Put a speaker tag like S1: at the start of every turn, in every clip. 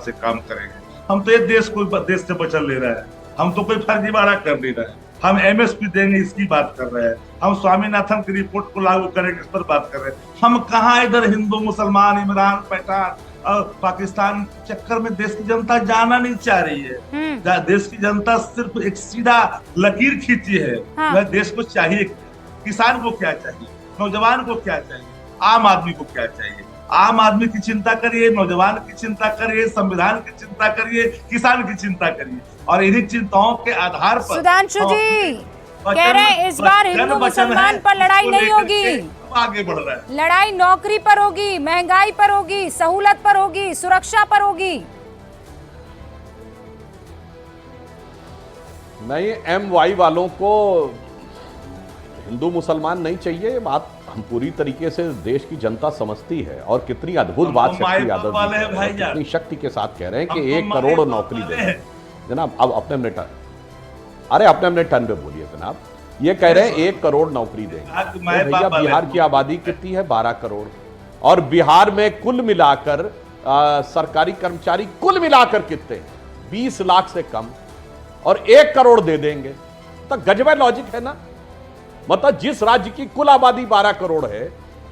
S1: से काम करेंगे। हम तो ये देश से बचन ले रहे हैं, हम तो कोई फर्जीवाड़ा कर नहीं रहे हैं। हम एमएसपी देंगे इसकी बात कर रहे हैं, हम स्वामीनाथन की रिपोर्ट को लागू करेंगे इस पर बात कर रहे हैं। हम कहाँ इधर हिंदू मुसलमान इमरान पठान और पाकिस्तान चक्कर में देश की जनता जाना नहीं चाह रही है। देश की जनता सिर्फ एक सीधा लकीर खींची है। हाँ। देश को चाहिए, किसान को क्या चाहिए, नौजवान को क्या चाहिए, आम आदमी को क्या चाहिए। आम आदमी की चिंता करिए, नौजवान की चिंता करिए, संविधान की चिंता करिए, किसान की चिंता करिए, और इन्हीं चिंताओं के आधार पर
S2: सुधांशु जी कह रहे हैं इस बार हिंदू मुसलमान पर लड़ाई नहीं होगी,
S1: आगे बढ़ रहा है।
S2: लड़ाई नौकरी पर होगी, महंगाई पर होगी, सहूलत पर होगी, सुरक्षा पर होगी।
S3: नहीं, MY वालों को हिंदू मुसलमान नहीं चाहिए, ये बात हम पूरी तरीके से देश की जनता समझती है। और कितनी अद्भुत बात शक्ति यादव जी कितनी शक्ति के साथ कह रहे हैं कि 1 करोड़ नौकरी देंगे। जनाब अब अपने अपने टर्न पे बोलिए जनाब। ये कह रहे हैं 1 करोड़ नौकरी देंगे। तो भैया बिहार की आबादी कितनी है? 12 करोड़। और बिहार में कुल मिलाकर सरकारी कर्मचारी कुल मिलाकर कितने? 20 लाख से कम, और 1 करोड़ दे देंगे। तो गजब लॉजिक है ना। मतलब जिस राज्य की कुल आबादी 12 करोड़ है,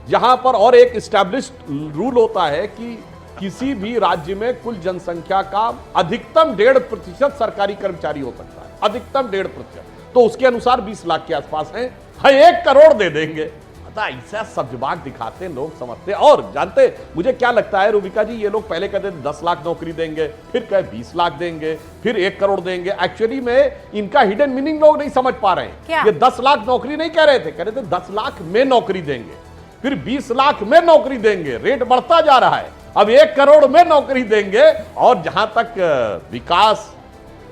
S3: जहां पर और एक इस्टेब्लिश्ड रूल होता है कि किसी भी राज्य में कुल जनसंख्या का अधिकतम 1.5% सरकारी कर्मचारी हो सकता है, अधिकतम 1.5%। तो उसके अनुसार 20 लाख के आसपास है। 1 करोड़ दे देंगे। ऐसा सब्जबाग दिखाते लोग, समझते। और जानते मुझे क्या लगता है रूबिका जी, ये लोग पहले कहते 10 लाख नौकरी देंगे, फिर कहे 20 लाख देंगे, फिर 1 करोड़ देंगे। एक्चुअली में इनका हिडन मीनिंग लोग नहीं समझ पा रहे हैं। ये 10 लाख नौकरी नहीं कह रहे थे, कह रहे थे 10 लाख में नौकरी देंगे, फिर 20 लाख में नौकरी देंगे। रेट बढ़ता जा रहा है, अब 1 करोड़ में नौकरी देंगे। और जहां तक विकास,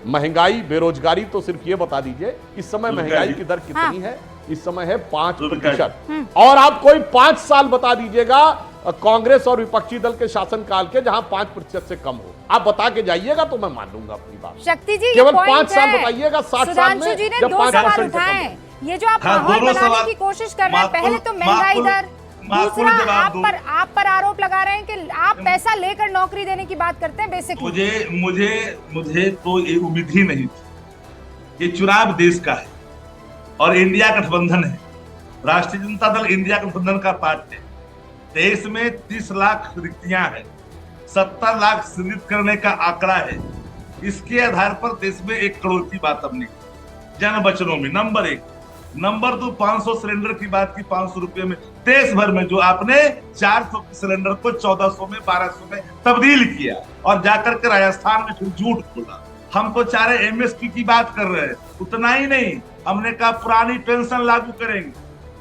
S3: महंगाई, बेरोजगारी, तो सिर्फ ये बता दीजिए इस समय महंगाई की दर कितनी है? इस समय है 5%। और आप कोई 5 साल बता दीजिएगा कांग्रेस और विपक्षी दल के शासनकाल के जहां 5% से कम हो। आप बता के जाइएगा तो मैं मान लूंगा अपनी बात।
S2: शक्ति जी
S3: केवल 5 साल बताइएगा, 60 साल में
S2: जी ने 2 सवाल उठाए। ये जो आप माहौल बनाने की कोशिश कर रहे हैं, पहले तो महंगाई दर, दूसरा आप पर आरोप लगा रहे हैं कि आप पैसा लेकर नौकरी देने की बात करते हैं। बेसिकली
S1: मुझे तो ये उम्मीद ही नहीं थी। ये चुनाव देश का है और इंडिया गठबंधन है, राष्ट्रीय जनता दल इंडिया गठबंधन का पार्टी है। देश में 30 लाख रिक्तियां हैं, 70 लाख सृजित करने का आंकड़ा है। इसके आधार पर देश में 1 करोड़ की बात हमने की जन वचनों में। नंबर 1। नंबर 2, 500 सिलेंडर की बात की, 500 रुपए में देश भर में जो आपने 400 सिलेंडर को 1400 में, 1200 में तब्दील किया, और जाकर के राजस्थान में फिर झूठ बोला। हम तो चाह रहे एमएसपी की बात कर रहे हैं। उतना ही नहीं, हमने कहा पुरानी पेंशन लागू करेंगे।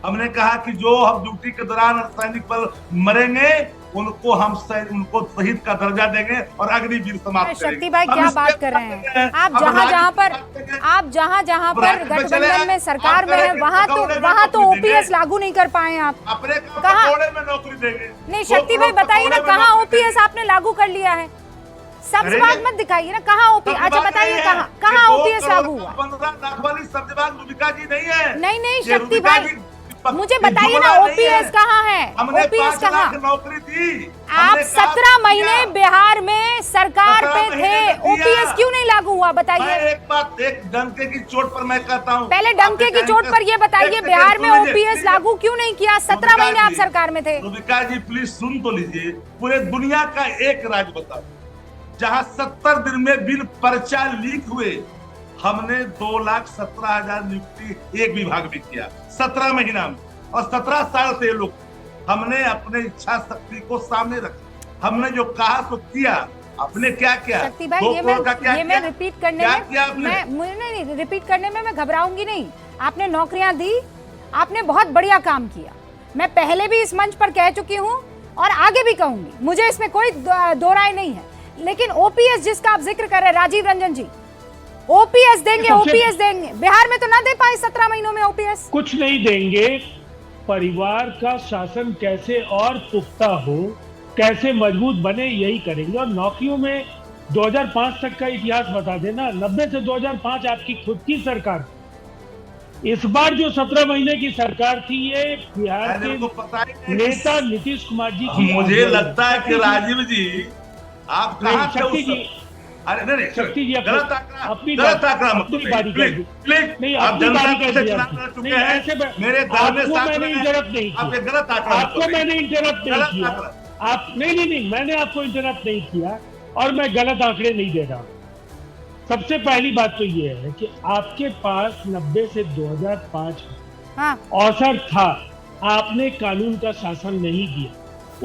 S1: हमने कहा कि जो हम ड्यूटी के दौरान सैनिक पर मरेंगे उनको शहीद का दर्जा देंगे और अग्निवीर समाप्त करेंगे।
S2: शक्ति भाई क्या बात कर रहे हैं आप? जहां पर गठबंधन में सरकार में है वहां तो ओपीएस लागू नहीं कर पाए आप।
S1: अपने कहां में नौकरी देंगे?
S2: नहीं शक्ति भाई बताइए ना, कहां ओपीएस आपने लागू कर लिया है? सब्जबाग मत दिखाइए ना, कहां ओपीएस? अच्छा बताइए कहां ओपीएस लागू हुआ?
S1: 15 लाख वाली सब्जबाग रूबिका जी नहीं है।
S2: नहीं शक्ति भाई मुझे बताइए ना, ओपीएस कहाँ है? ओपीएस कहाँ?
S1: नौकरी थी।
S2: आप 17 महीने बिहार में सरकार पे थे, ओपीएस क्यों नहीं लागू हुआ बताइए?
S1: एक बात, एक डंके की चोट पर मैं कहता हूँ,
S2: पहले डंके की चोट पर ये बताइए बिहार में ओपीएस लागू क्यों नहीं किया? 17 महीने आप सरकार में थे।
S1: रूबिका जी प्लीज सुन तो लीजिए। पूरे दुनिया का एक राज्य बताओ जहाँ 70 दिन में बिन पर्चा लीक हुए। हमने 2,17,000 नियुक्ति एक विभाग में किया 17 महीना में, और 17 साल से लोग हमने अपने इच्छा शक्ति को सामने रखा। हमने जो कहा तो किया। आपने क्या किया?
S2: शक्ति भाई ये मैं रिपीट करने में रिपीट करने में मैं घबराऊंगी नहीं। आपने नौकरियां दी, आपने बहुत बढ़िया काम किया। मैं पहले भी इस मंच पर कह चुकी हूँ और आगे भी कहूंगी, मुझे इसमें कोई दो राय नहीं है। लेकिन ओपीएस जिसका आप जिक्र कर रहे हैं, राजीव रंजन जी, ओपीएस देंगे, ओपीएस देंगे, बिहार में तो ना दे पाए 17 महीनों में ओपीएस।
S4: कुछ नहीं देंगे। परिवार का शासन कैसे और पुख्ता हो, कैसे मजबूत बने, यही करेंगे। और नौकरियों में 2005 तक का इतिहास बता देना। 90 से 2005 आपकी खुद की सरकार। इस बार जो 17 महीने की सरकार थी, ये बिहार के नेता नीतीश कुमार जी की।
S1: मुझे लगता है कि राजीव जी आप कहाँ थे उस समय? अरे नहीं
S4: शक्ति जी
S1: गलत आंकड़ा मत प्लीज। आप जनता से चुनाव लड़ चुके हैं, मेरे दल में
S4: मैंने इंटरप्ट नहीं
S1: आप ये गलत आंकड़ा,
S4: आपको मैंने इंटरप्ट नहीं किया, आप नहीं मैंने आपको इंटरप्ट नहीं किया और मैं गलत आंकड़े नहीं दे रहा। सबसे पहली बात तो ये है कि आपके पास 90 से 2005 अवसर था, आपने कानून का शासन नहीं दिया।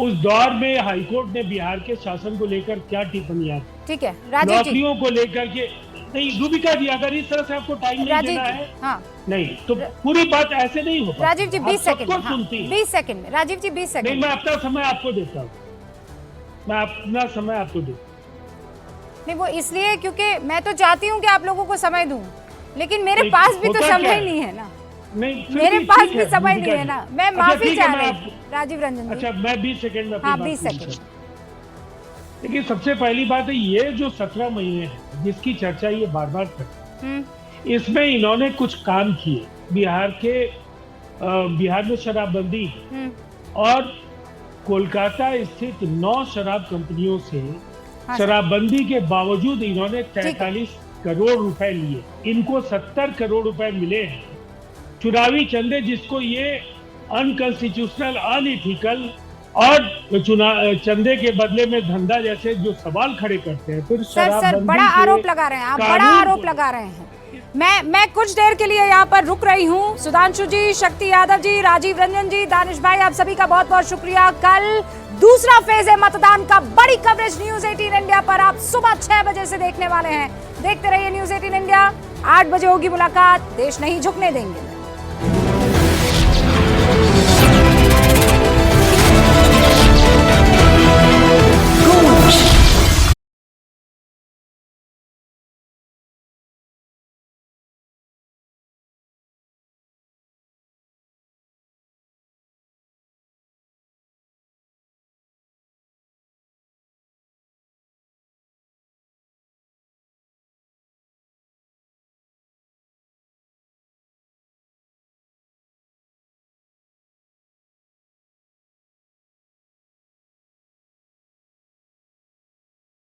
S4: उस दौर में हाईकोर्ट ने बिहार के शासन को लेकर क्या टिप्पणियां,
S2: ठीक है राजीव जी,
S4: नौकरियों को लेकर के नहीं रूबिका जी, अगर इस तरह से आपको टाइम नहीं देना है नहीं तो पूरी बात ऐसे नहीं हो पाती।
S2: राजीव जी 20 सेकंड, 20 सेकंड में राजीव जी 20 सेकंड
S4: नहीं, मैं अपना समय आपको देता हूँ, मैं अपना समय आपको देता हूँ।
S2: नहीं वो इसलिए क्योंकि मैं तो चाहती हूँ कि आप लोगों को समय दूं, लेकिन मेरे पास भी तो समय नहीं है ना,
S4: नहीं
S2: मेरे पास भी समय नहीं है ना, मैं माफी चाह रही हूँ राजीव रंजन जी।
S4: अच्छा मैं 20 सेकंड में,
S2: हाँ 20 सेकंड।
S4: देखिए सबसे पहली बात है, ये जो 17 महीने हैं जिसकी चर्चा ये बार बार करते, इसमें इन्होंने कुछ काम किए। बिहार में शराबबंदी और कोलकाता स्थित 9 शराब कंपनियों से शराबबंदी के बावजूद इन्होंने 43 करोड़ रुपए लिए, इनको 70 करोड़ रुपए मिले हैं चुनावी चंदे, जिसको ये अनकॉन्स्टिट्यूशनल, अनइथिकल और चंदे के बदले में धंधा जैसे जो सवाल खड़े करते हैं। फिर
S2: सर बड़ा आरोप लगा रहे हैं आप, बड़ा आरोप लगा रहे हैं। मैं कुछ देर के लिए यहाँ पर रुक रही हूँ। सुधांशु जी, शक्ति यादव जी, राजीव रंजन जी, दानिश भाई, आप सभी का बहुत बहुत शुक्रिया। कल दूसरा फेज है मतदान का, बड़ी कवरेज न्यूज 18 इंडिया पर आप सुबह 6 बजे से देखने वाले हैं। देखते रहिए न्यूज 18 इंडिया। 8 बजे होगी मुलाकात, देश नहीं झुकने देंगे।